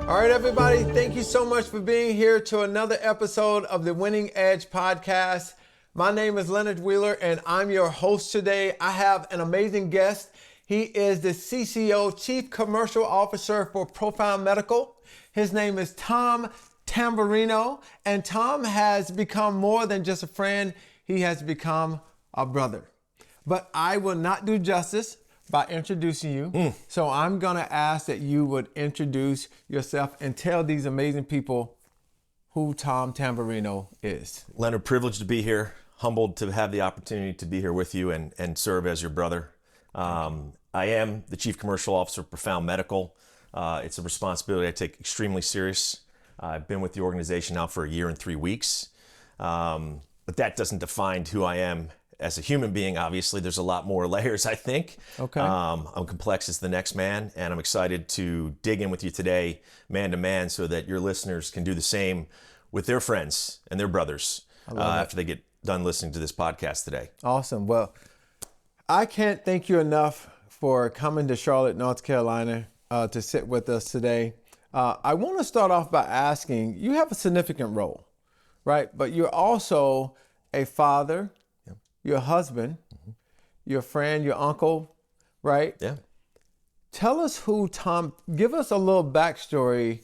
All right, everybody, thank you so much for being here to another episode of the Winning Edge podcast. My name is Leonard Wheeler, and I'm your host today. I have an amazing guest. He is the CCO, Chief Commercial Officer for Profound Medical. His name is Tom Tamberrino, and Tom has become more than just a friend. He has become a brother. But I will not do justice by introducing you. So I'm going to ask that you would introduce yourself and tell these amazing people who Tom Tamberrino is. Leonard, privileged to be here. Humbled to have the opportunity to be here with you and serve as your brother. I am the Chief Commercial Officer of Profound Medical. It's a responsibility I take extremely serious. I've been with the organization now for a year and 3 weeks. But that doesn't define who I am as a human being. Obviously, there's a lot more layers, I think. Okay. I'm complex as the next man, and I'm excited to dig in with you today, man to man, so that your listeners can do the same with their friends and their brothers after they get done listening to this podcast today. Awesome. Well, I can't thank you enough for coming to Charlotte, North Carolina to sit with us today. I want to start off by asking, you have a significant role, right? But you're also a father, your husband, your friend, your uncle, right? Yeah. Tell us who Tom, give us a little backstory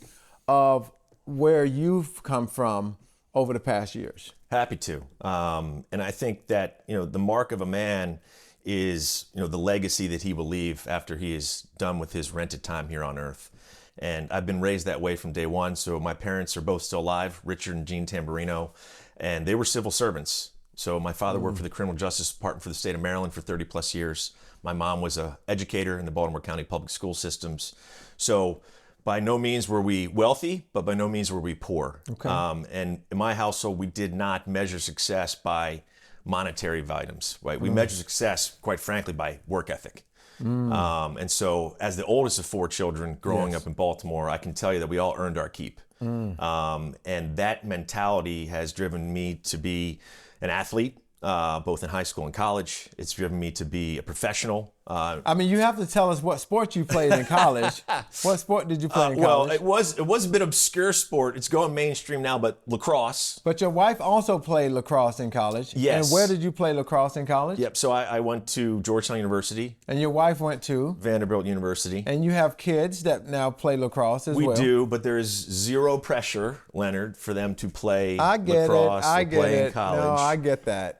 of where you've come from over the past years. Happy to. And I think that, the mark of a man is, the legacy that he will leave after he is done with his rented time here on earth. And I've been raised that way from day one. So my parents are both still alive, Richard and Jean Tamberrino, and they were civil servants. So my father worked for the Criminal Justice Department for the state of Maryland for 30 plus years. My mom was an educator in the Baltimore County public school systems. So by no means were we wealthy, but by no means were we poor. Okay. And in my household, we did not measure success by monetary items, right? We measure success, quite frankly, by work ethic. And so as the oldest of 4 children growing up in Baltimore, I can tell you that we all earned our keep. And that mentality has driven me to be an athlete, both in high school and college. It's driven me to be a professional. You have to tell us what sport you played in college. What sport did you play in college? Well, it was a bit obscure sport. It's going mainstream now, but lacrosse. But your wife also played lacrosse in college. Yes. And where did you play lacrosse in college? Yep. So I went to Georgetown University. And your wife went to? Vanderbilt University. And you have kids that now play lacrosse as well. We do, but there is zero pressure, Leonard, for them to play lacrosse or play in college. No, I get that.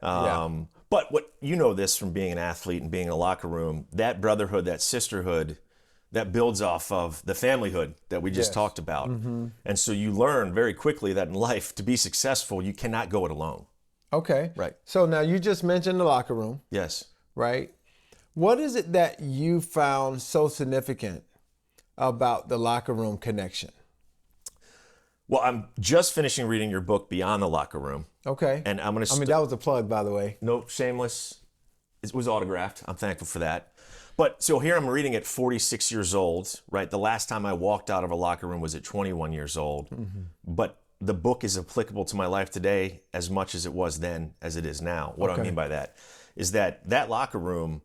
But you know this from being an athlete and being in a locker room, that brotherhood, that sisterhood, that builds off of the familyhood that we just talked about. And so you learn very quickly that in life, to be successful, you cannot go it alone. Okay. Right. So now you just mentioned the locker room. Yes. Right? What is it that you found so significant about the locker room connection? Well, I'm just finishing reading your book, Beyond the Locker Room. Okay. And I'm going to... that was a plug, by the way. No, shameless. It was autographed. I'm thankful for that. But so here I'm reading at 46 years old, right? The last time I walked out of a locker room was at 21 years old. But the book is applicable to my life today as much as it was then as it is now. What do I mean by that? Is that locker room,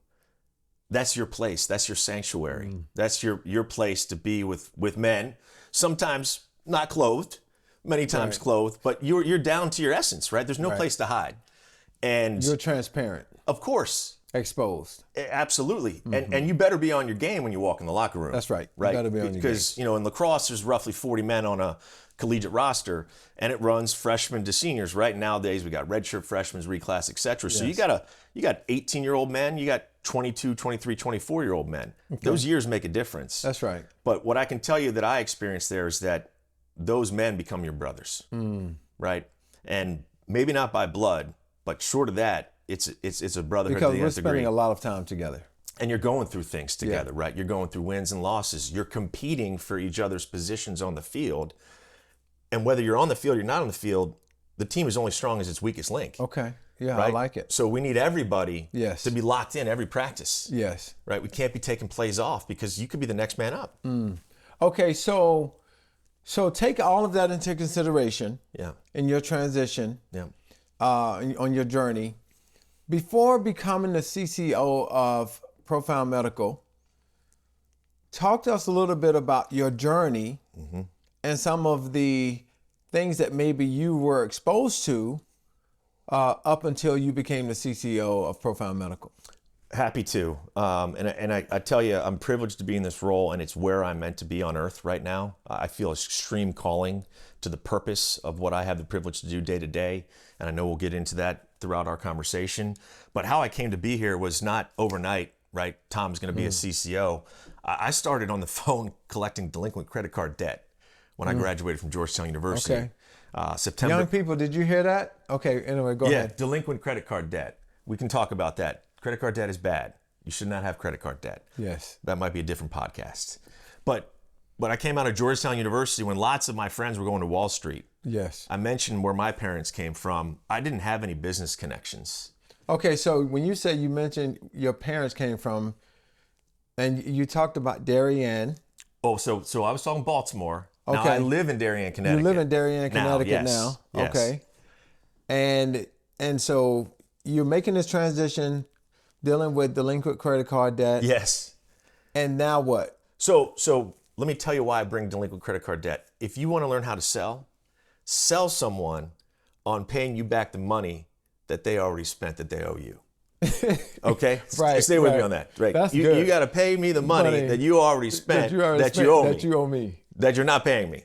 that's your place. That's your sanctuary. That's your place to be with men, sometimes not clothed, many times clothed, but you're down to your essence, right? There's no place to hide. And you're transparent. Of course. Exposed. Absolutely. And you better be on your game when you walk in the locker room. That's right. Right? You better be on your game. Because, in lacrosse, there's roughly 40 men on a collegiate roster, and it runs freshmen to seniors, right? Nowadays, we got redshirt freshmen, reclass, et cetera. So you got 18-year-old men, you got 22, 23, 24-year-old men. Okay. Those years make a difference. That's right. But what I can tell you that I experienced there is that those men become your brothers, right? And maybe not by blood, but short of that, it's a brotherhood. Because we're spending a lot of time together. And you're going through things together, right? You're going through wins and losses. You're competing for each other's positions on the field. And whether you're on the field or you're not on the field, the team is only strong as its weakest link. Okay. Yeah, right? I like it. So we need everybody Yes. to be locked in every practice. Yes. Right? We can't be taking plays off because you could be the next man up. Okay, so take all of that into consideration in your transition, on your journey. Before becoming the CCO of Profound Medical, talk to us a little bit about your journey and some of the things that maybe you were exposed to up until you became the CCO of Profound Medical. Happy to. And I tell you, I'm privileged to be in this role, and it's where I'm meant to be on earth right now. I feel extreme calling to the purpose of what I have the privilege to do day to day. And I know we'll get into that throughout our conversation. But how I came to be here was not overnight, right? Tom's going to be a CCO. I started on the phone collecting delinquent credit card debt when I graduated from Georgetown University. Okay. September. Young people, did you hear that? Okay, anyway, go ahead. Yeah, delinquent credit card debt. We can talk about that. Credit card debt is bad. You should not have credit card debt. Yes. That might be a different podcast. But I came out of Georgetown University when lots of my friends were going to Wall Street. Yes. I mentioned where my parents came from. I didn't have any business connections. Okay, so when you say you mentioned your parents came from, and you talked about Darien. Oh, so I was talking Baltimore. Now Okay. I live in Darien, Connecticut. You live in Darien, Connecticut now. Yes. Okay. And so you're making this transition, dealing with delinquent credit card debt. Yes. And now what? So let me tell you why I bring delinquent credit card debt. If you want to learn how to sell someone on paying you back the money that they already spent that they owe you. Okay? Right. Stay with right. me on that. Right. That's you good. got to pay me the money that you already spent that you owe me. That you owe me. That you're not paying me.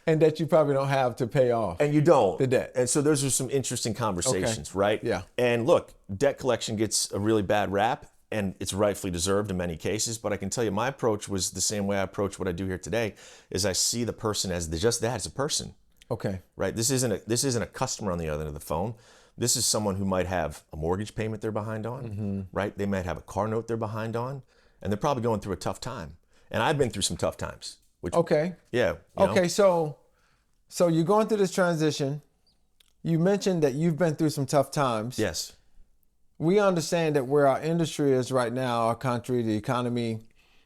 And that you probably don't have to pay off. And you don't. The debt. And so those are some interesting conversations, right? Yeah. And look, debt collection gets a really bad rap, and it's rightfully deserved in many cases. But I can tell you my approach was the same way I approach what I do here today, is I see the person as just that, as a person. Okay. Right? This isn't a customer on the other end of the phone. This is someone who might have a mortgage payment they're behind on, right? They might have a car note they're behind on, and they're probably going through a tough time. And I've been through some tough times. Okay. Yeah. Okay, so you're going through this transition. You mentioned that you've been through some tough times. Yes. We understand that where our industry is right now, our country, the economy,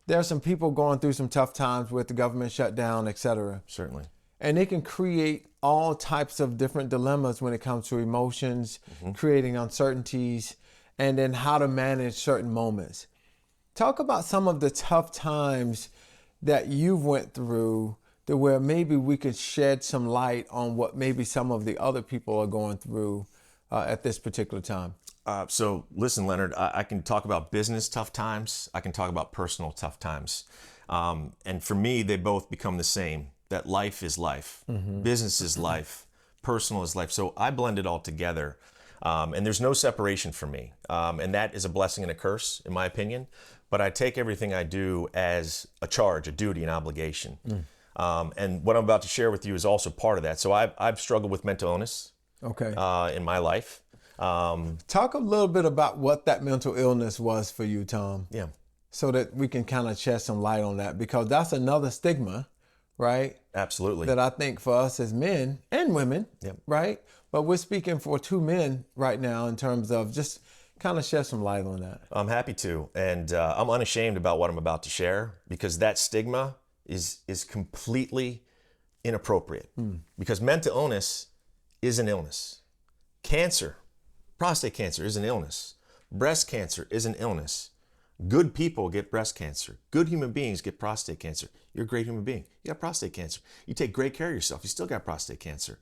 there are some people going through some tough times with the government shutdown, et cetera. Certainly. And it can create all types of different dilemmas when it comes to emotions, creating uncertainties, and then how to manage certain moments. Talk about some of the tough times that you've went through, to where maybe we could shed some light on what maybe some of the other people are going through at this particular time. So listen, Leonard, I can talk about business tough times. I can talk about personal tough times. And for me, they both become the same, that life is life, business is life, personal is life. So I blend it all together. And there's no separation for me. And that is a blessing and a curse, in my opinion. But I take everything I do as a charge, a duty, an obligation. And what I'm about to share with you is also part of that. So I've struggled with mental illness in my life. Talk a little bit about what that mental illness was for you, Tom. Yeah. So that we can kind of shed some light on that, because that's another stigma, right? Absolutely. That I think for us as men and women, right? But we're speaking for two men right now in terms of just kind of shed some light on that. I'm happy to. And I'm unashamed about what I'm about to share, because that stigma is completely inappropriate. Because mental illness is an illness. Cancer, prostate cancer is an illness. Breast cancer is an illness. Good people get breast cancer. Good human beings get prostate cancer. You're a great human being. You got prostate cancer. You take great care of yourself. You still got prostate cancer.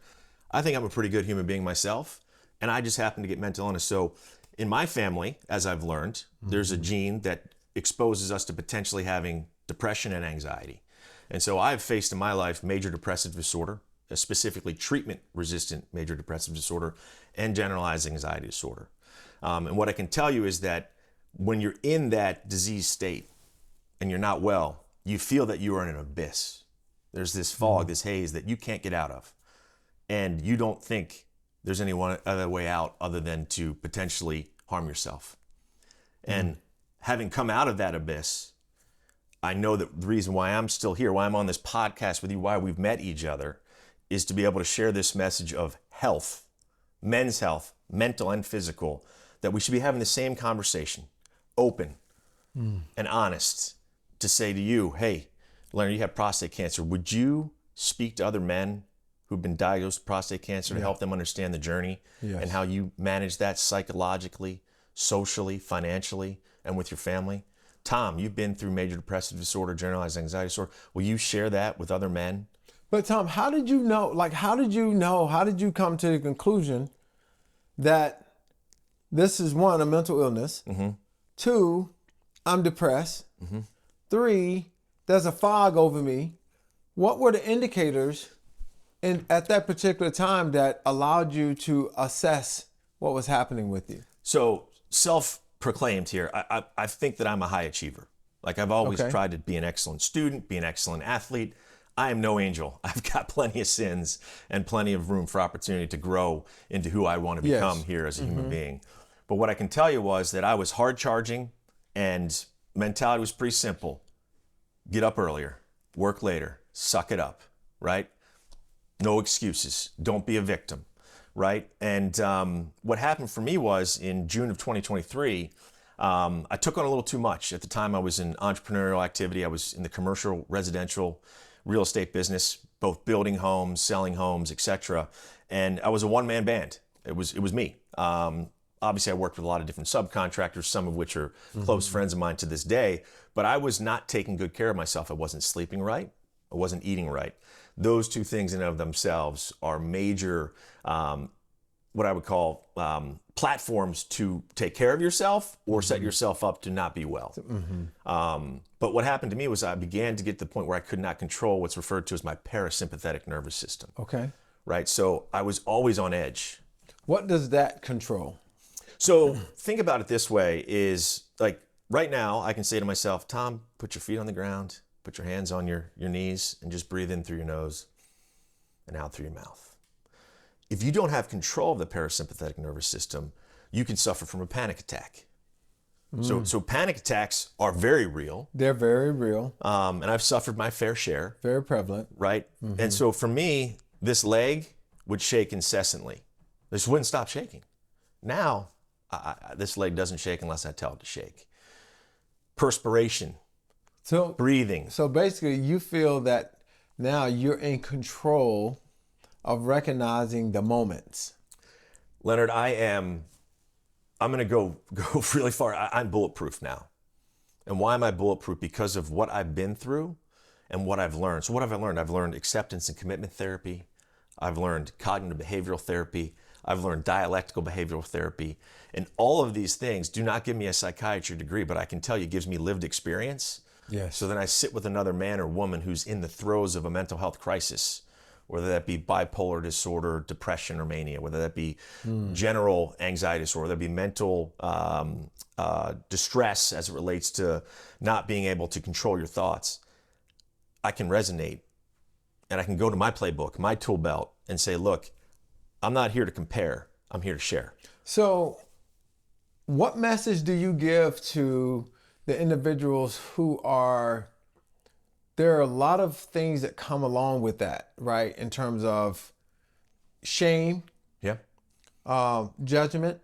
I think I'm a pretty good human being myself, and I just happen to get mental illness. So in my family, as I've learned, there's a gene that exposes us to potentially having depression and anxiety. And so I've faced in my life major depressive disorder, specifically treatment-resistant major depressive disorder, and generalized anxiety disorder. And what I can tell you is that when you're in that disease state and you're not well, you feel that you are in an abyss. There's this fog, this haze that you can't get out of. And you don't think there's any other way out other than to potentially harm yourself. And having come out of that abyss, I know that the reason why I'm still here, why I'm on this podcast with you, why we've met each other, is to be able to share this message of health, men's health, mental and physical, that we should be having the same conversation, open and honest, to say to you, hey, Leonard, you have prostate cancer. Would you speak to other men who've been diagnosed with prostate cancer to help them understand the journey and how you manage that psychologically, socially, financially, and with your family? Tom, you've been through major depressive disorder, generalized anxiety disorder. Will you share that with other men? But Tom, how did you know? Like, how did you come to the conclusion that this is one, a mental illness, two, I'm depressed, three, there's a fog over me? What were the indicators at that particular time that allowed you to assess what was happening with you? So self-proclaimed here, I think that I'm a high achiever. Like I've always tried to be an excellent student, be an excellent athlete. I am no angel. I've got plenty of sins and plenty of room for opportunity to grow into who I want to become here as a human being. But what I can tell you was that I was hard charging, and mentality was pretty simple. Get up earlier, work later, suck it up, right? No excuses. Don't be a victim, right? And what happened for me was in June of 2023, I took on a little too much. At the time, I was in entrepreneurial activity. I was in the commercial, residential, real estate business, both building homes, selling homes, etc. And I was a one-man band. It was me. Obviously, I worked with a lot of different subcontractors, some of which are close friends of mine to this day. But I was not taking good care of myself. I wasn't sleeping right. I wasn't eating right. Those two things in and of themselves are major, what I would call platforms to take care of yourself or set yourself up to not be well. But what happened to me was I began to get to the point where I could not control what's referred to as my parasympathetic nervous system. Okay. Right? So I was always on edge. What does that control? So think about it this way is like right now I can say to myself, Tom, put your feet on the ground, put your hands on your knees and just breathe in through your nose and out through your mouth. If you don't have control of the parasympathetic nervous system, you can suffer from a panic attack. So panic attacks are very real. They're very real. And I've suffered my fair share. Very prevalent. Right? And so for me, this leg would shake incessantly. This wouldn't stop shaking. Now, this leg doesn't shake unless I tell it to shake. Perspiration, breathing. So basically, you feel that now you're in control of recognizing the moments. Leonard, I'm going to go really far. I'm bulletproof now. And why am I bulletproof? Because of what I've been through and what I've learned. So what have I learned? I've learned acceptance and commitment therapy. I've learned cognitive behavioral therapy. I've learned dialectical behavioral therapy. And all of these things do not give me a psychiatry degree, but I can tell you it gives me lived experience. Yes. So then I sit with another man or woman who's in the throes of a mental health crisis, whether that be bipolar disorder, depression, or mania, whether that be general anxiety disorder, whether that be mental distress as it relates to not being able to control your thoughts. I can resonate and I can go to my playbook, my tool belt, and say, look, I'm not here to compare, I'm here to share. So what message do you give to the individuals who there are a lot of things that come along with that, right? In terms of shame, judgment,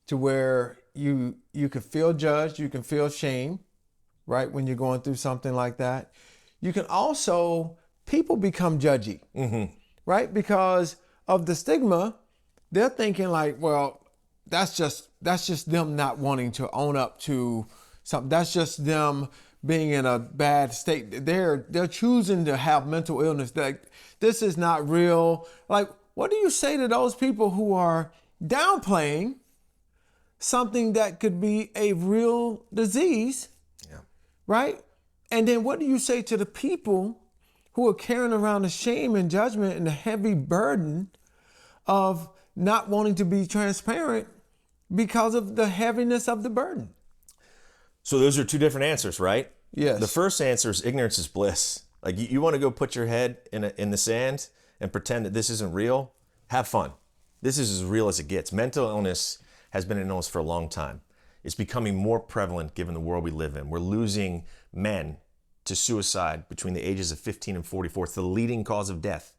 to where you can feel judged, you can feel shame, right? When you're going through something like that. You can also, people become judgy, right? Because of the stigma, they're thinking like, well, that's just them not wanting to own up to something. That's just them being in a bad state. They're choosing to have mental illness. Like, this is not real. Like, what do you say to those people who are downplaying something that could be a real disease, right? And then what do you say to the people who are carrying around the shame and judgment and the heavy burden of not wanting to be transparent because of the heaviness of the burden? So those are two different answers, right? Yes. The first answer is ignorance is bliss. Like you want to go put your head in the sand and pretend that this isn't real? Have fun. This is as real as it gets. Mental illness has been an illness for a long time. It's becoming more prevalent given the world we live in. We're losing men to suicide between the ages of 15 and 44. It's the leading cause of death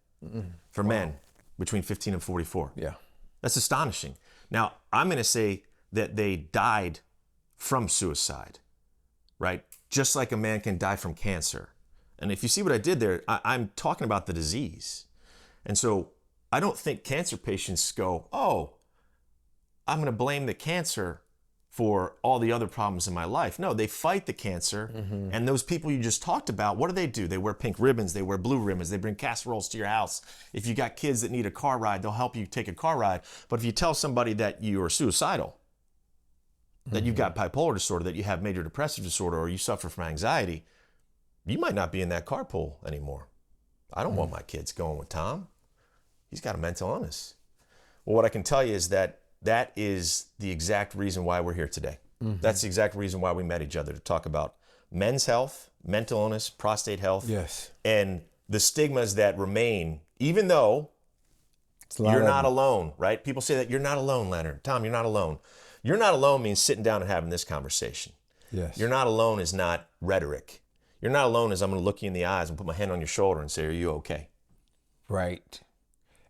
for men between 15 and 44. Yeah. That's astonishing. Now, I'm going to say that they died from suicide, right? Just like a man can die from cancer. And if you see what I did there, I'm talking about the disease. And so I don't think cancer patients go, oh, I'm going to blame the cancer for all the other problems in my life. No, they fight the cancer. And those people you just talked about, what do? They wear pink ribbons, they wear blue ribbons, they bring casseroles to your house. If you got kids that need a car ride, they'll help you take a car ride. But if you tell somebody that you are suicidal, that you've got bipolar disorder, that you have major depressive disorder, or you suffer from anxiety, you might not be in that carpool anymore. I don't want my kids going with Tom. He's got a mental illness. Well, what I can tell you is that that is the exact reason why we're here today. That's the exact reason why we met each other, to talk about men's health, mental illness, prostate health, and the stigmas that remain, even though you're not alone, right? People say that you're not alone, Leonard. Tom, you're not alone. You're not alone means sitting down and having this conversation. You're not alone is not rhetoric. You're not alone is I'm going to look you in the eyes and put my hand on your shoulder and say, are you okay? Right.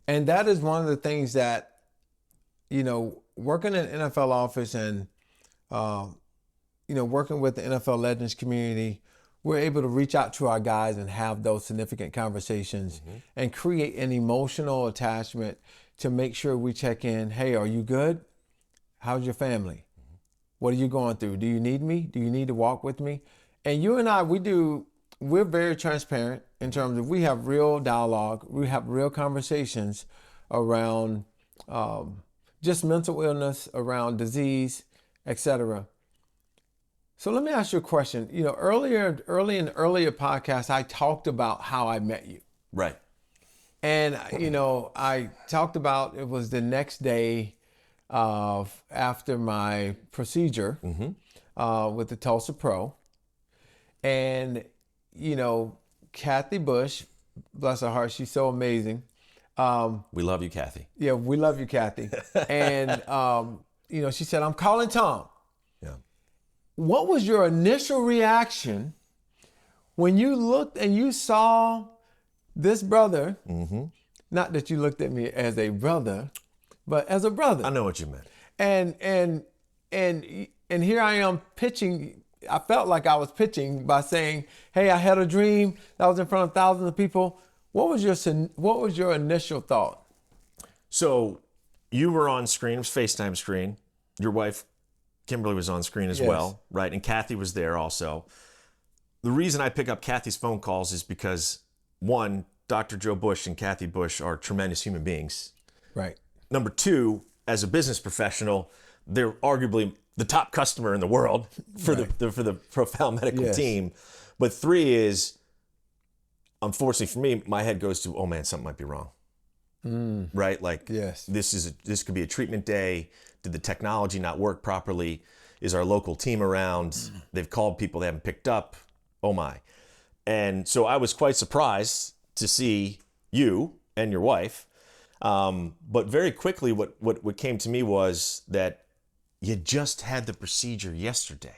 And that is one of the things that, you know, working in an NFL office and, you know, working with the NFL Legends community, we're able to reach out to our guys and have those significant conversations and create an emotional attachment to make sure we check in. Hey, are you good? How's your family? What are you going through? Do you need me? Do you need to walk with me? And you and I, we're very transparent in terms of we have real dialogue. We have real conversations around just mental illness, around disease, etc. So let me ask you a question. You know, early in earlier podcasts, I talked about how I met you. Right. And, you know, I talked about it was the next day after my procedure with the TULSA-PRO. And, you know, Kathy Bush, bless her heart, she's so amazing. We love you, Kathy. Yeah, we love you, Kathy. And, you know, she said, I'm calling Tom. Yeah. What was your initial reaction when you looked and you saw this brother? Not that you looked at me as a brother, but as a brother. I know what you meant. And here I am pitching. I felt like I was pitching by saying, hey, I had a dream that was in front of thousands of people. What was your initial thought? So you were on screen, it was FaceTime screen. Your wife, Kimberly, was on screen as well, right? And Kathy was there also. The reason I pick up Kathy's phone calls is because, one, Dr. Joe Bush and Kathy Bush are tremendous human beings. Right. Number two, as a business professional, they're arguably the top customer in the world for the Profound Medical team. But three is, unfortunately for me, my head goes to, oh man, something might be wrong. Right? Like this could be a treatment day. Did the technology not work properly? Is our local team around? They've called people they haven't picked up. Oh my. And so I was quite surprised to see you and your wife. But very quickly what came to me was that you just had the procedure yesterday.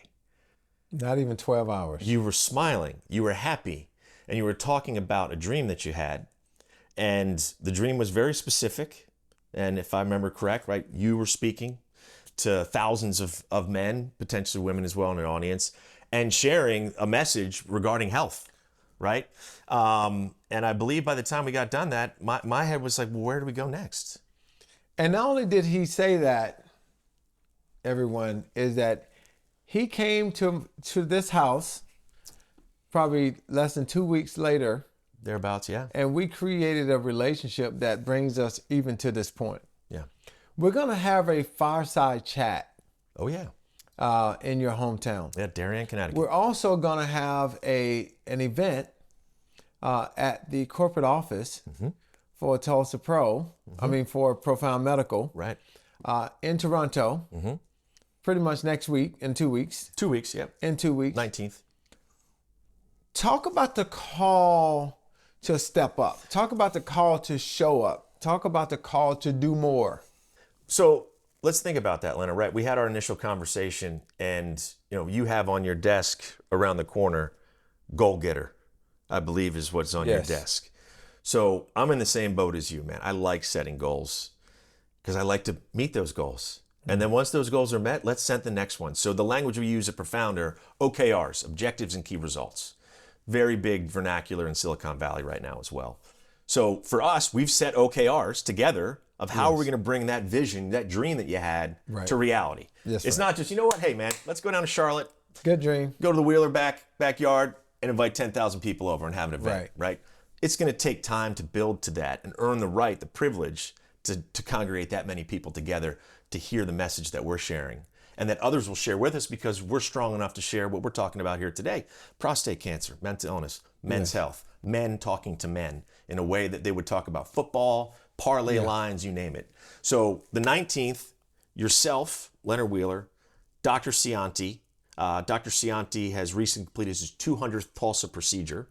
Not even 12 hours. You were smiling, you were happy, and you were talking about a dream that you had. And the dream was very specific. And if I remember correct, right, you were speaking to thousands of men, potentially women as well in an audience, and sharing a message regarding health, right? And I believe by the time we got done that, my head was like, well, where do we go next? And not only did he say that, everyone, is that he came to this house probably less than 2 weeks later. Thereabouts, yeah. And we created a relationship that brings us even to this point. Yeah. We're going to have a fireside chat. Oh, yeah. In your hometown. Yeah, Darien, Connecticut. We're also going to have an event at the corporate office for TULSA-PRO, for Profound Medical. Right. In Toronto. Pretty much next week, in 2 weeks. 2 weeks, yeah. In 2 weeks. 19th. Talk about the call to step up. Talk about the call to show up. Talk about the call to do more. So let's think about that, Leonard, right? We had our initial conversation and, you have on your desk around the corner, goal getter, I believe is what's on your desk. So I'm in the same boat as you, man. I like setting goals because I like to meet those goals. And then once those goals are met, let's set the next one. So the language we use at Profound are OKRs, objectives and key results. Very big vernacular in Silicon Valley right now as well. So for us, we've set OKRs together of how are we going to bring that vision, that dream that you had to reality. It's not just, you know what, hey man, let's go down to Charlotte. Good dream. Go to the Wheeler backyard and invite 10,000 people over and have an event, right? It's going to take time to build to that and earn the right, the privilege to congregate that many people together to hear the message that we're sharing, and that others will share with us because we're strong enough to share what we're talking about here today. Prostate cancer, mental illness, men's health, men talking to men in a way that they would talk about football, parlay lines, you name it. So the 19th, yourself, Leonard Wheeler, Dr. Cianti. Dr. Cianti has recently completed his 200th TULSA procedure.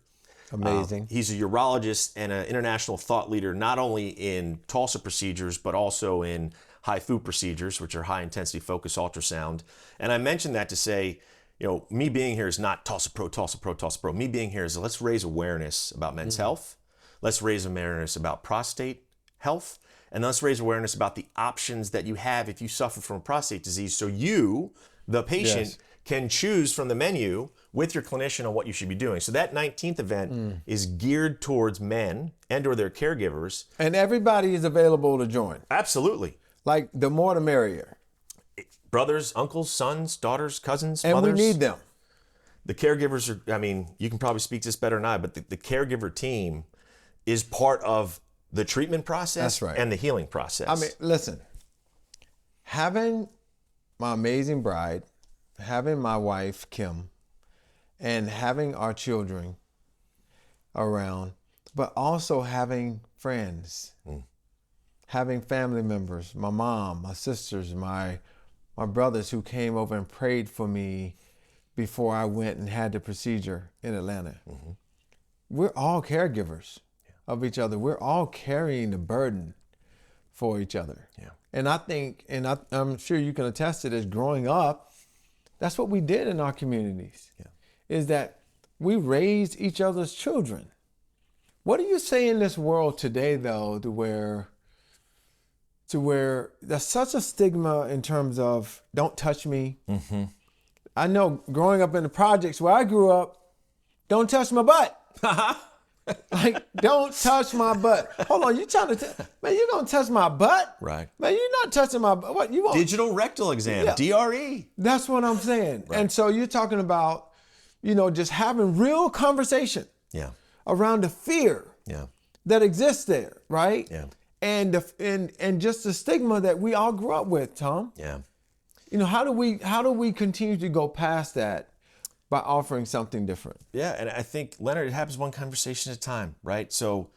Amazing. He's a urologist and an international thought leader, not only in TULSA procedures, but also in HIFU procedures, which are high intensity focus ultrasound. And I mentioned that to say, you know, me being here is not TULSA-PRO, TULSA-PRO, TULSA-PRO. Me being here is let's raise awareness about men's health. Let's raise awareness about prostate health. And let's raise awareness about the options that you have if you suffer from prostate disease. So you, the patient, can choose from the menu with your clinician on what you should be doing. So that 19th event is geared towards men and or their caregivers. And everybody is available to join. Absolutely. Like, the more the merrier. Brothers, uncles, sons, daughters, cousins, and mothers. And we need them. The caregivers are, I mean, you can probably speak to this better than I, but the caregiver team is part of the treatment process and the healing process. I mean, listen, having my amazing bride, having my wife, Kim, and having our children around, but also having friends, having family members, my mom, my sisters, my brothers who came over and prayed for me before I went and had the procedure in Atlanta. We're all caregivers of each other. We're all carrying the burden for each other. And I think, and I'm sure you can attest to this, growing up, that's what we did in our communities, is that we raised each other's children. What do you say in this world today, though, to where there's such a stigma in terms of don't touch me? I know growing up in the projects where I grew up, don't touch my butt. Like, don't touch my butt. Hold on, you trying to, man, you gonna touch my butt? Right. Man, you're not touching my butt. What, you want? Digital rectal exam, DRE. That's what I'm saying. And so you're talking about, you know, just having real conversation around the fear that exists there, right? And just the stigma that we all grew up with, Tom. You know, how do we continue to go past that by offering something different? And I think, Leonard, it happens one conversation at a time, right? So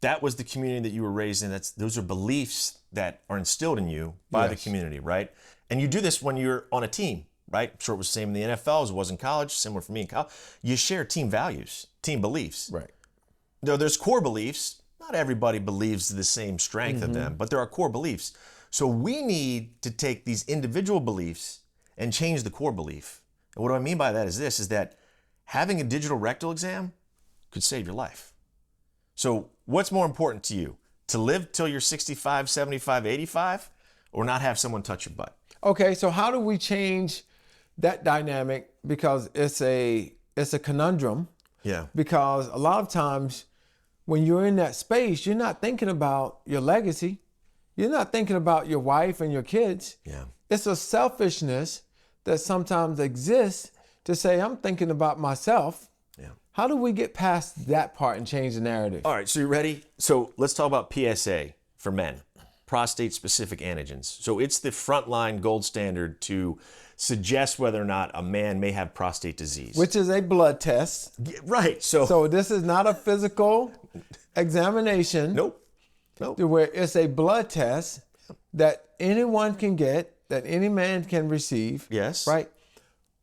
that was the community that you were raised in. Those are beliefs that are instilled in you by the community, right? And you do this when you're on a team, right? I'm sure it was the same in the NFL as it was in college, similar for me in college. You share team values, team beliefs. Right. There's core beliefs. Not everybody believes the same strength of them, but there are core beliefs. So we need to take these individual beliefs and change the core belief. And what do I mean by that is that having a digital rectal exam could save your life. So what's more important to you? To live till you're 65, 75, 85, or not have someone touch your butt? Okay, so how do we change that dynamic? Because it's a conundrum. Because a lot of times when you're in that space, you're not thinking about your legacy. You're not thinking about your wife and your kids. It's a selfishness that sometimes exists to say, I'm thinking about myself. How do we get past that part and change the narrative? All right, so you ready? So let's talk about PSA for men, prostate-specific antigens. So it's the frontline gold standard to suggest whether or not a man may have prostate disease. Which is a blood test. Right. So this is not a physical examination. Nope. Where it's a blood test that anyone can get, that any man can receive. Yes. Right?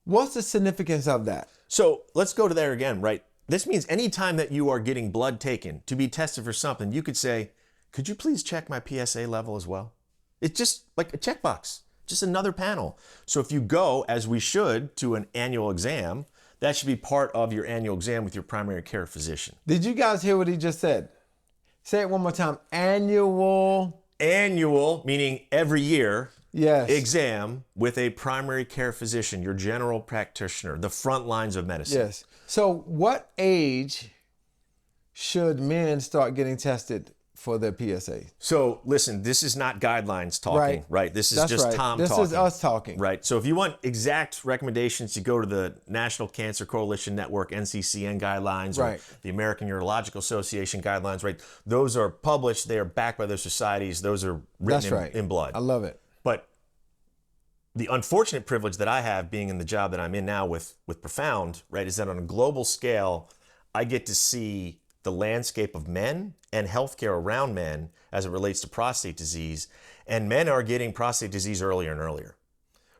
What's the significance of that? So let's go to there again, right? This means anytime that you are getting blood taken to be tested for something, you could say, could you please check my PSA level as well? It's just like a checkbox, just another panel. So if you go, as we should, to an annual exam, that should be part of your annual exam with your primary care physician. Did you guys hear what he just said? Say it one more time. Annual. Annual, meaning every year. Yes. Exam with a primary care physician, your general practitioner, the front lines of medicine. Yes. So what age should men start getting tested for the PSA. So listen, this is not guidelines talking, right? This is That's just right. Tom this talking. This is us talking. Right. So if you want exact recommendations, you go to the National Cancer Coalition Network, NCCN guidelines, or the American Urological Association guidelines, right? Those are published. They are backed by those societies. Those are written in blood. I love it. But the unfortunate privilege that I have being in the job that I'm in now with Profound, right, is that on a global scale, I get to see the landscape of men and healthcare around men as it relates to prostate disease. And men are getting prostate disease earlier and earlier,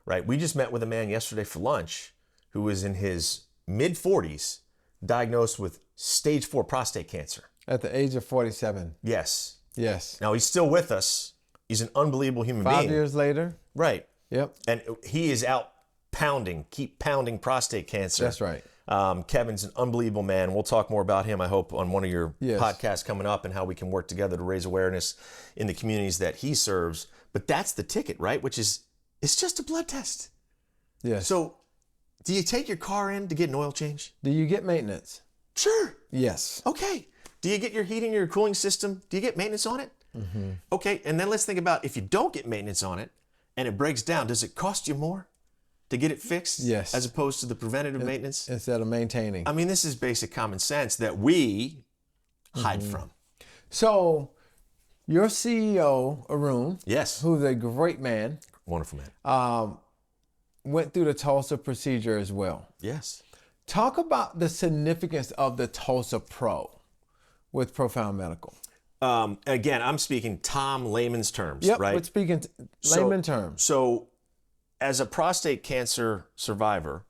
right? We just met with a man yesterday for lunch who was in his mid-40s, diagnosed with stage 4 prostate cancer. At the age of 47. Yes. Yes. Now, he's still with us. He's an unbelievable human being. 5 years later. Right. Yep. And he is out keep pounding prostate cancer. That's right. Kevin's an unbelievable man. We'll talk more about him, I hope, on one of your Yes. podcasts coming up, and how we can work together to raise awareness in the communities that he serves. But that's the ticket, right? Which is, it's just a blood test. Yes. So do you take your car in to get an oil change? Do you get maintenance? Sure. Yes. Okay. Do you get your heating or your cooling system? Do you get maintenance on it? Mm-hmm. Okay. And then let's think about, if you don't get maintenance on it and it breaks down, does it cost you more to get it fixed? Yes. As opposed to the preventative maintenance? Instead of maintaining. I mean, this is basic common sense that we hide from. So your CEO, Arun, Yes. who's a great man, Wonderful man. went through the TULSA procedure as well. Yes. Talk about the significance of the TULSA-PRO with Profound Medical. Again, I'm speaking Tom layman's terms, Yep, right? we're speaking layman terms. So as a prostate cancer survivor,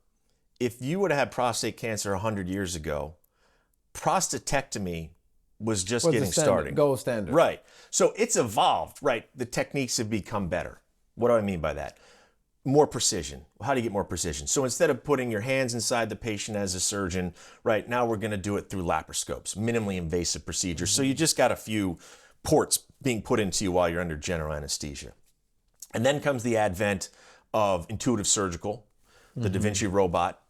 if you would have had prostate cancer 100 years ago, prostatectomy was just What's getting the standard, started. gold standard. Right. So it's evolved, right? The techniques have become better. What do I mean by that? More precision. How do you get more precision? So instead of putting your hands inside the patient as a surgeon, right, now we're going to do it through laparoscopes, minimally invasive procedures. So you just got a few ports being put into you while you're under general anesthesia. And then comes the advent of intuitive surgical, the Da Vinci robot,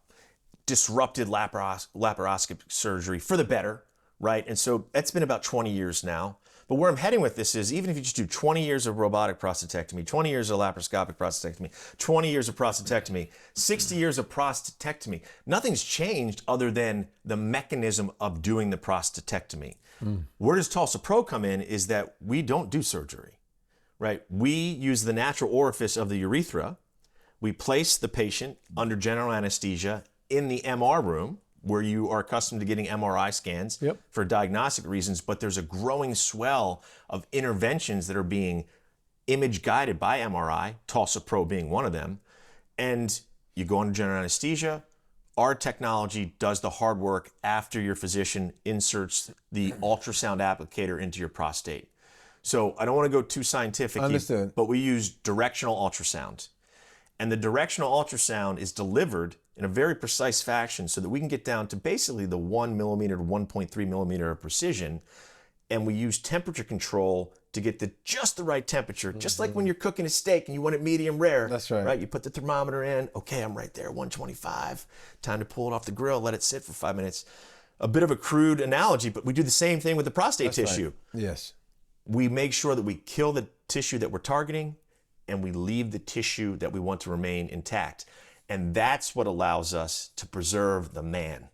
disrupted laparoscopic surgery for the better, right? And so that's been about 20 years now. But where I'm heading with this is, even if you just do 20 years of robotic prostatectomy, 20 years of laparoscopic prostatectomy, 20 years of prostatectomy, 60 years of prostatectomy, nothing's changed other than the mechanism of doing the prostatectomy. Where does TULSA-PRO come in is that we don't do surgery, right? We use the natural orifice of the urethra. We place the patient under general anesthesia in the MR room, where you are accustomed to getting MRI scans for diagnostic reasons, but there's a growing swell of interventions that are being image guided by MRI, TULSA-PRO being one of them, and you go under general anesthesia. Our technology does the hard work after your physician inserts the ultrasound applicator into your prostate. So I don't want to go too scientific, but we use directional ultrasound. And the directional ultrasound is delivered in a very precise fashion so that we can get down to basically the 1 millimeter to 1.3 millimeter of precision. And we use temperature control to get just the right temperature, just like when you're cooking a steak and you want it medium rare. That's right. Right? You put the thermometer in. Okay, I'm right there, 125. Time to pull it off the grill, let it sit for 5 minutes. A bit of a crude analogy, but we do the same thing with the prostate tissue. Right. Yes. We make sure that we kill the tissue that we're targeting, and we leave the tissue that we want to remain intact. And that's what allows us to preserve the man.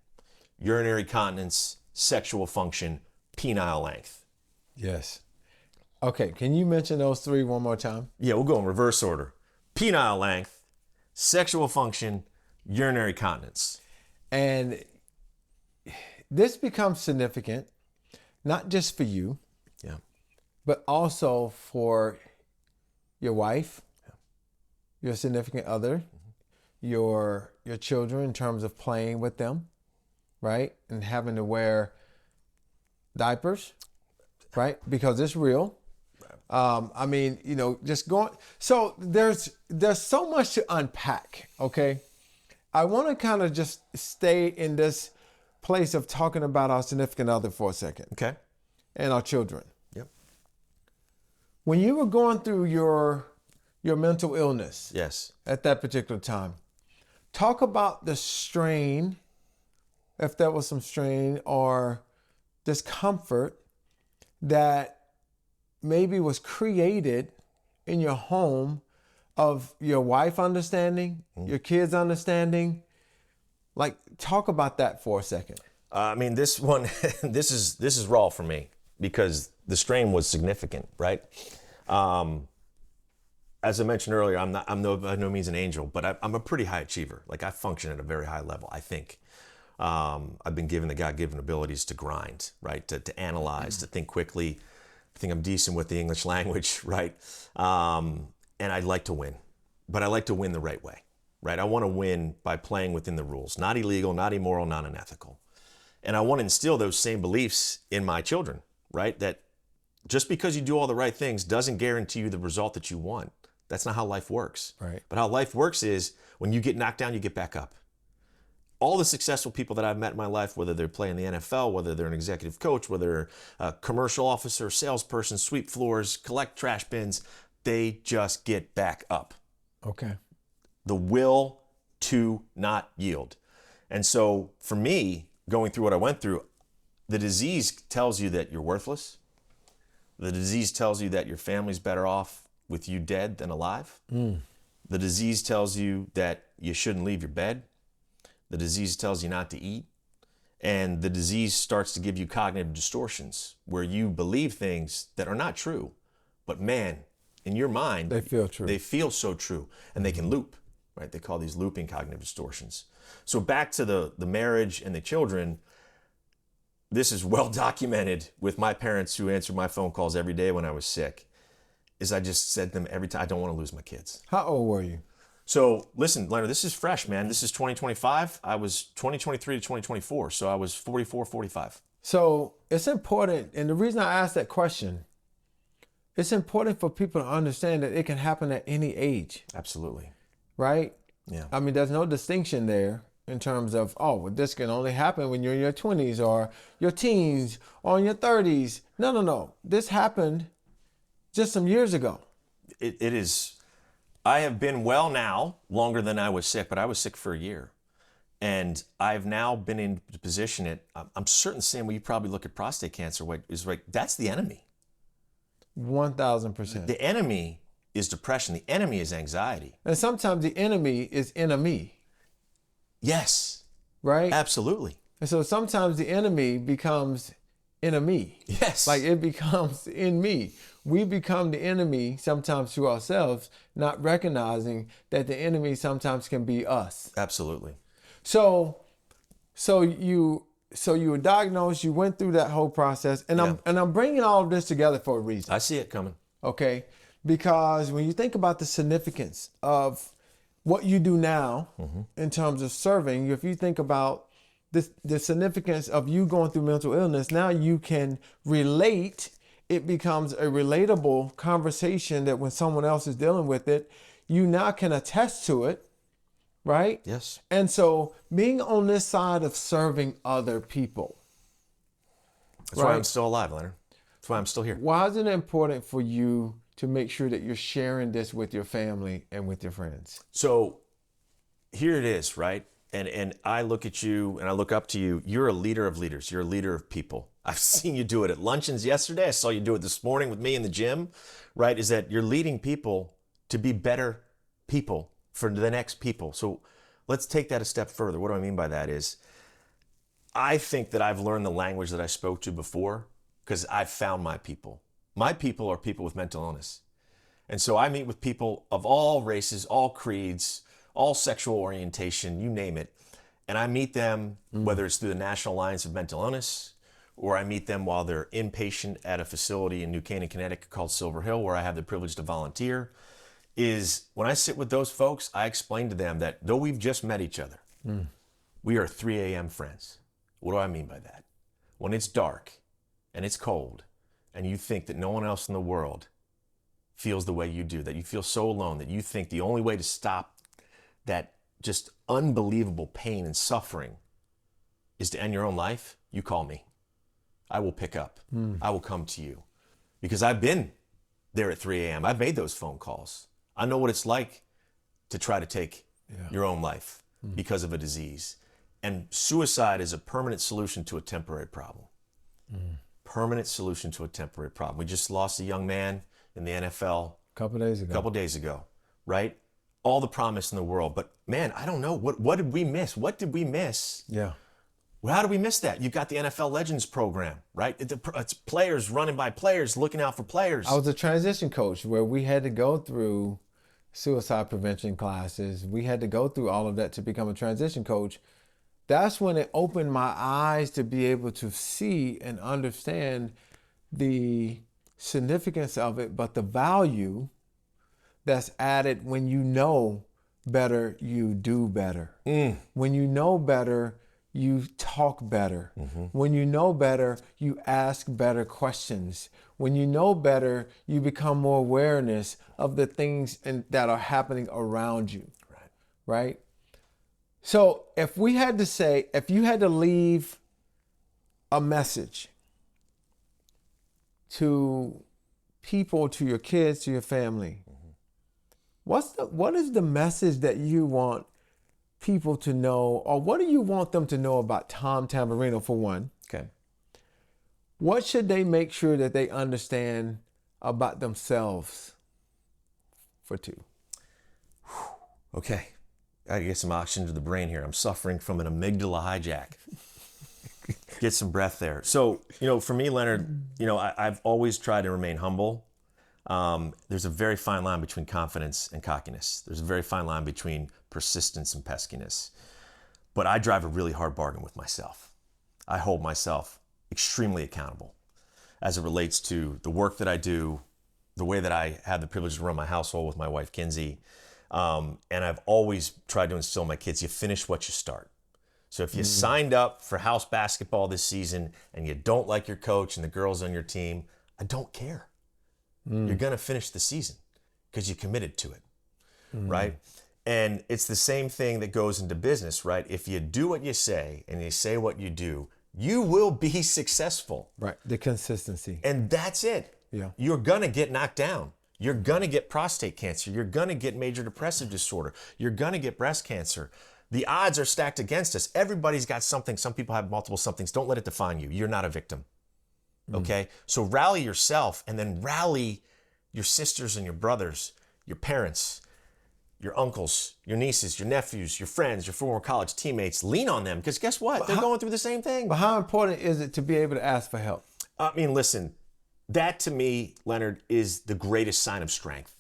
Urinary continence, sexual function, penile length. Yes. Okay, can you mention those three one more time? Yeah, we'll go in reverse order. Penile length, sexual function, urinary continence. And this becomes significant, not just for you, but also for your wife, your significant other, your children in terms of playing with them, right? And having to wear diapers, right? Because it's real. I mean, just going. So there's so much to unpack, okay? I want to kind of just stay in this place of talking about our significant other for a second. Okay. And our children. Yep. When you were going through your mental illness, yes, at that particular time, talk about the strain, if there was some strain or discomfort that maybe was created in your home of your wife understanding, your kids understanding. Like, talk about that for a second. I mean, this one, this is raw for me because the strain was significant, right? As I mentioned earlier, I'm by no means an angel, but I'm a pretty high achiever. Like, I function at a very high level, I think. I've been given the God-given abilities to grind, right? To analyze, to think quickly. I think I'm decent with the English language, right? And I'd like to win, but I like to win the right way, right? I want to win by playing within the rules, not illegal, not immoral, not unethical. And I want to instill those same beliefs in my children, right? That just because you do all the right things doesn't guarantee you the result that you want. That's not how life works. Right. But how life works is when you get knocked down, you get back up. All the successful people that I've met in my life, whether they're playing the NFL, whether they're an executive coach, whether they're a commercial officer, salesperson, sweep floors, collect trash bins, they just get back up. Okay. The will to not yield. And so for me, going through what I went through, the disease tells you that you're worthless. The disease tells you that your family's better off with you dead than alive. The disease tells you that you shouldn't leave your bed. The disease tells you not to eat. And the disease starts to give you cognitive distortions where you believe things that are not true. But man, in your mind, They feel true. They feel so true, and they can loop, right? They call these looping cognitive distortions. So back to the marriage and the children, this is well documented with my parents who answered my phone calls every day when I was sick, is I just said to them every time, I don't want to lose my kids. How old were you? So listen, Leonard, this is fresh, man. This is 2025. I was 2023 to 2024. So I was 44, 45. So it's important, and the reason I asked that question, it's important for people to understand that it can happen at any age, Absolutely. right? Yeah. I mean, there's no distinction there in terms of, oh, well, this can only happen when you're in your 20s or your teens or in your 30s. No. This happened just some years ago. It is. I have been well now longer than I was sick, but I was sick for a year. And I've now been in the position that I'm certain, Sam, when you probably look at prostate cancer, what is right, that's the enemy. 1,000%. The enemy is depression. The enemy is anxiety. And sometimes the enemy is enemy, Yes, right? absolutely. And so sometimes the enemy becomes enemy. Yes. Like it becomes in me. We become the enemy sometimes to ourselves, not recognizing that the enemy sometimes can be us. Absolutely. So you were diagnosed, you went through that whole process, and I'm bringing all of this together for a reason. I see it coming. Okay? Because when you think about the significance of what you do now in terms of serving, if you think about the significance of you going through mental illness, now you can relate. It becomes a relatable conversation that when someone else is dealing with it, you now can attest to it, right? Yes. And so being on this side of serving other people. That's why I'm still alive, Leonard. That's why I'm still here. Why is it important for you to make sure that you're sharing this with your family and with your friends? So here it is, right? And I look at you and I look up to you. You're a leader of leaders. You're a leader of people. I've seen you do it at luncheons yesterday. I saw you do it this morning with me in the gym, right? Is that you're leading people to be better people for the next people. So let's take that a step further. What do I mean by that is I think that I've learned the language that I spoke to before because I've found my people. My people are people with mental illness. And so I meet with people of all races, all creeds, all sexual orientation, you name it. And I meet them, whether it's through the National Alliance of Mental Illness, or I meet them while they're inpatient at a facility in New Canaan, Connecticut called Silver Hill, where I have the privilege to volunteer, is when I sit with those folks, I explain to them that though we've just met each other, we are 3 a.m. friends. What do I mean by that? When it's dark and it's cold and you think that no one else in the world feels the way you do, that you feel so alone, that you think the only way to stop that just unbelievable pain and suffering is to end your own life, you call me. I will pick up. I will come to you. Because I've been there at 3 a.m. I've made those phone calls. I know what it's like to try to take your own life because of a disease. And suicide is a permanent solution to a temporary problem. permanent solution to a temporary problem. We just lost a young man in the NFL A couple days ago. a couple days ago, right? All the promise in the world. But man, I don't know. What did we miss? What did we miss? Yeah. Well, how did we miss that? You've got the NFL Legends program, right? It's players running by players, looking out for players. I was a transition coach where we had to go through suicide prevention classes. We had to go through all of that to become a transition coach. That's when it opened my eyes to be able to see and understand the significance of it, but the value that's added when you know better, you do better. When you know better, you talk better. When you know better, you ask better questions. When you know better, you become more awareness of the things that are happening around you. Right? So if you had to leave a message to people, to your kids, to your family, what is the message that you want people to know, or what do you want them to know about Tom Tamberrino, for one? Okay. What should they make sure that they understand about themselves, for two? Okay. I gotta get some oxygen to the brain here. I'm suffering from an amygdala hijack. Get some breath there. So, for me, Leonard, I've always tried to remain humble. There's a very fine line between confidence and cockiness. There's a very fine line between persistence and peskiness. But I drive a really hard bargain with myself. I hold myself extremely accountable as it relates to the work that I do, the way that I have the privilege to run my household with my wife, Kinsey. And I've always tried to instill in my kids, you finish what you start. So if you signed up for house basketball this season and you don't like your coach and the girls on your team, I don't care. You're going to finish the season because you committed to it, right? And it's the same thing that goes into business, right? If you do what you say and you say what you do, you will be successful. Right. The consistency. And that's it. Yeah. You're going to get knocked down. You're going to get prostate cancer. You're going to get major depressive disorder. You're going to get breast cancer. The odds are stacked against us. Everybody's got something. Some people have multiple somethings. Don't let it define you. You're not a victim. Okay? So rally yourself, and then rally your sisters and your brothers, your parents, your uncles, your nieces, your nephews, your friends, your former college teammates. Lean on them, because guess what? They're going through the same thing. But how important is it to be able to ask for help? I mean, listen, that to me, Leonard, is the greatest sign of strength.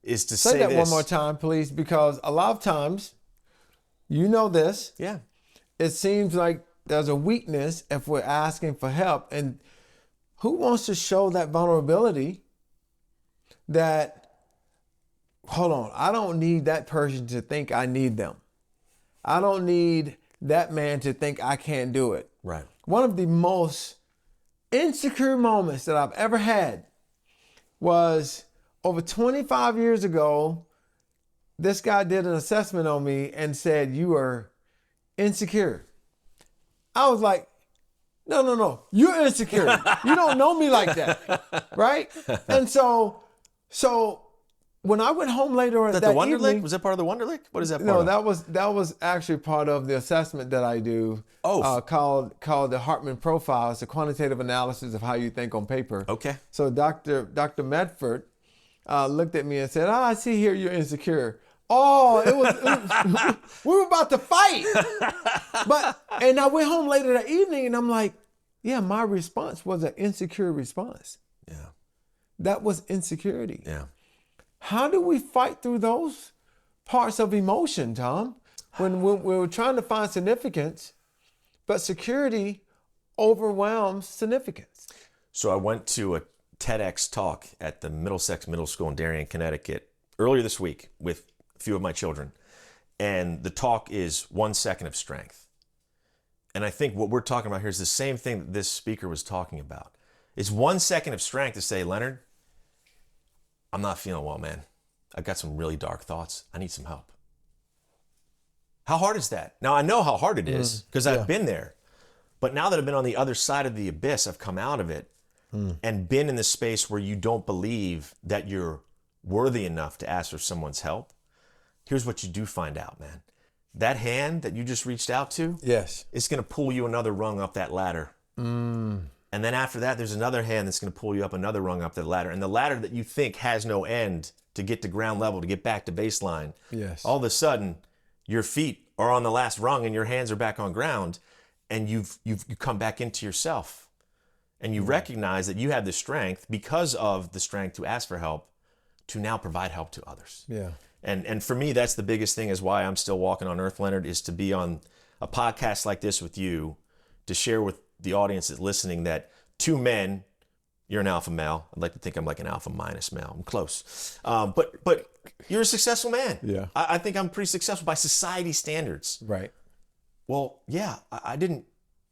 Is to say that this. one more time, please, because a lot of times, this. Yeah. It seems like there's a weakness if we're asking for help. And who wants to show that vulnerability that, hold on, I don't need that person to think I need them. I don't need that man to think I can't do it. Right. One of the most insecure moments that I've ever had was over 25 years ago. This guy did an assessment on me and said, "You are insecure." I was like, no, you're insecure. You don't know me like that, right? And so when I went home later Is that the Wonderlic? evening, Was that part of the Wonderlic? What is that part no, of? that was actually part of the assessment that I do. Called the Hartman Profile. It's a quantitative analysis of how you think on paper. Okay. So Dr. Medford looked at me and said, "I see here you're insecure." Oh, it was we were about to fight. And I went home later that evening and I'm like, yeah, my response was an insecure response. Yeah. That was insecurity. Yeah. How do we fight through those parts of emotion, Tom? When we're trying to find significance, but security overwhelms significance. So I went to a TEDx talk at the Middlesex Middle School in Darien, Connecticut earlier this week with a few of my children. And the talk is 1 second of strength. And I think what we're talking about here is the same thing that this speaker was talking about. It's 1 second of strength to say, "Leonard, I'm not feeling well, man. I've got some really dark thoughts. I need some help." How hard is that? Now, I know how hard it is because I've been there. But now that I've been on the other side of the abyss, I've come out of it and been in the space where you don't believe that you're worthy enough to ask for someone's help. Here's what you do find out, man. That hand that you just reached out to, Yes. it's going to pull you another rung up that ladder. And then after that, there's another hand that's going to pull you up another rung up the ladder. And the ladder that you think has no end to get to ground level, to get back to baseline. Yes. All of a sudden, your feet are on the last rung and your hands are back on ground, and you come back into yourself. And you recognize that you have the strength, because of the strength to ask for help, to now provide help to others. Yeah. And for me, that's the biggest thing, is why I'm still walking on earth, Leonard, is to be on a podcast like this with you, to share with the audience that's listening that two men, you're an alpha male. I'd like to think I'm like an alpha minus male. I'm close. But you're a successful man. Yeah. I think I'm pretty successful by society standards. Right. Well, yeah, I didn't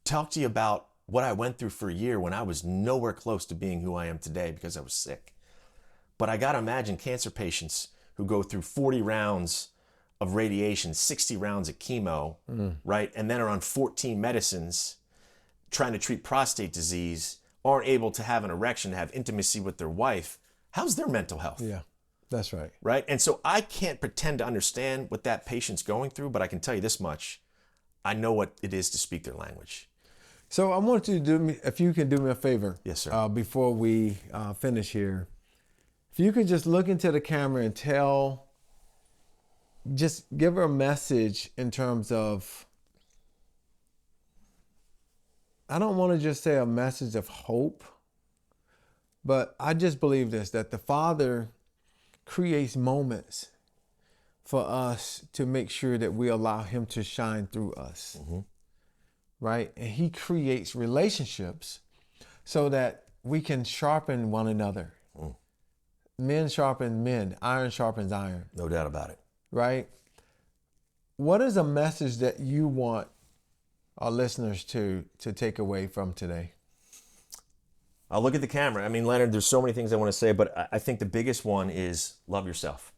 talk to you about what I went through for a year when I was nowhere close to being who I am today because I was sick. But I got to imagine cancer patients who go through 40 rounds of radiation, 60 rounds of chemo, right? And then are on 14 medicines trying to treat prostate disease, aren't able to have an erection, to have intimacy with their wife. How's their mental health? Yeah, that's right. Right? And so I can't pretend to understand what that patient's going through, but I can tell you this much. I know what it is to speak their language. So I want you to do me, if you can do me a favor. Yes, sir. Before we finish here. If you could just look into the camera and just give her a message in terms of, I don't want to just say a message of hope, but I just believe this, that the Father creates moments for us to make sure that we allow Him to shine through us, right? And He creates relationships so that we can sharpen one another. Men sharpen men, iron sharpens iron. No doubt about it. Right? What is a message that you want our listeners to take away from today? I'll look at the camera. I mean, Leonard, there's so many things I want to say, but I think the biggest one is love yourself.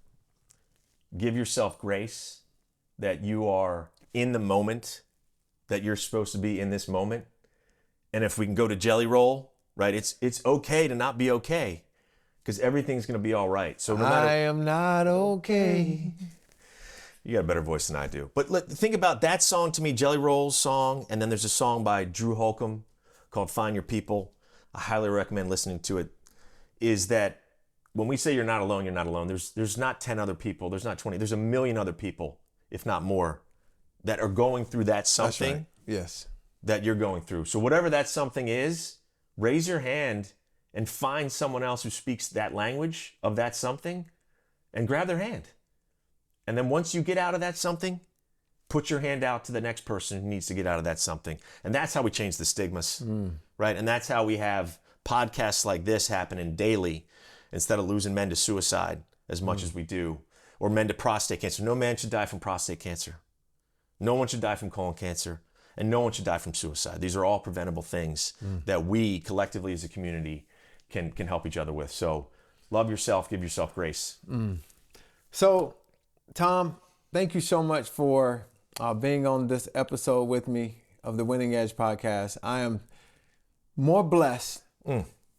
Give yourself grace that you are in the moment, that you're supposed to be in this moment. And if we can go to jelly roll, right, it's okay to not be okay, because everything's going to be all right. So no matter, I am not okay. You got a better voice than I do. But think about that song to me, Jelly Roll's song, and then there's a song by Drew Holcomb called Find Your People. I highly recommend listening to it. Is that when we say you're not alone, you're not alone. There's not 10 other people. There's not 20. There's a million other people, if not more, that are going through that something. That's right. Yes. That you're going through. So whatever that something is, raise your hand and find someone else who speaks that language of that something and grab their hand. And then once you get out of that something, put your hand out to the next person who needs to get out of that something. And that's how we change the stigmas, right? And that's how we have podcasts like this happening daily instead of losing men to suicide as much as we do, or men to prostate cancer. No man should die from prostate cancer. No one should die from colon cancer. And no one should die from suicide. These are all preventable things that we collectively as a community can help each other with. So love yourself, give yourself grace. So, Tom, thank you so much for being on this episode with me of the Winning Edge podcast. I am more blessed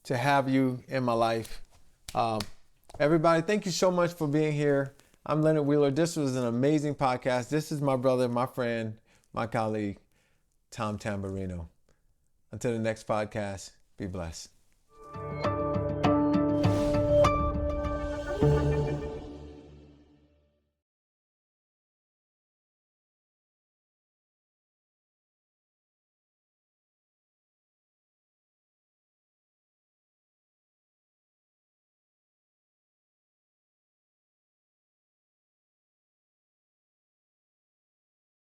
to have you in my life. Everybody, thank you so much for being here. I'm Leonard Wheeler. This was an amazing podcast. This is my brother, my friend, my colleague, Tom Tamberrino. Until the next podcast, be blessed.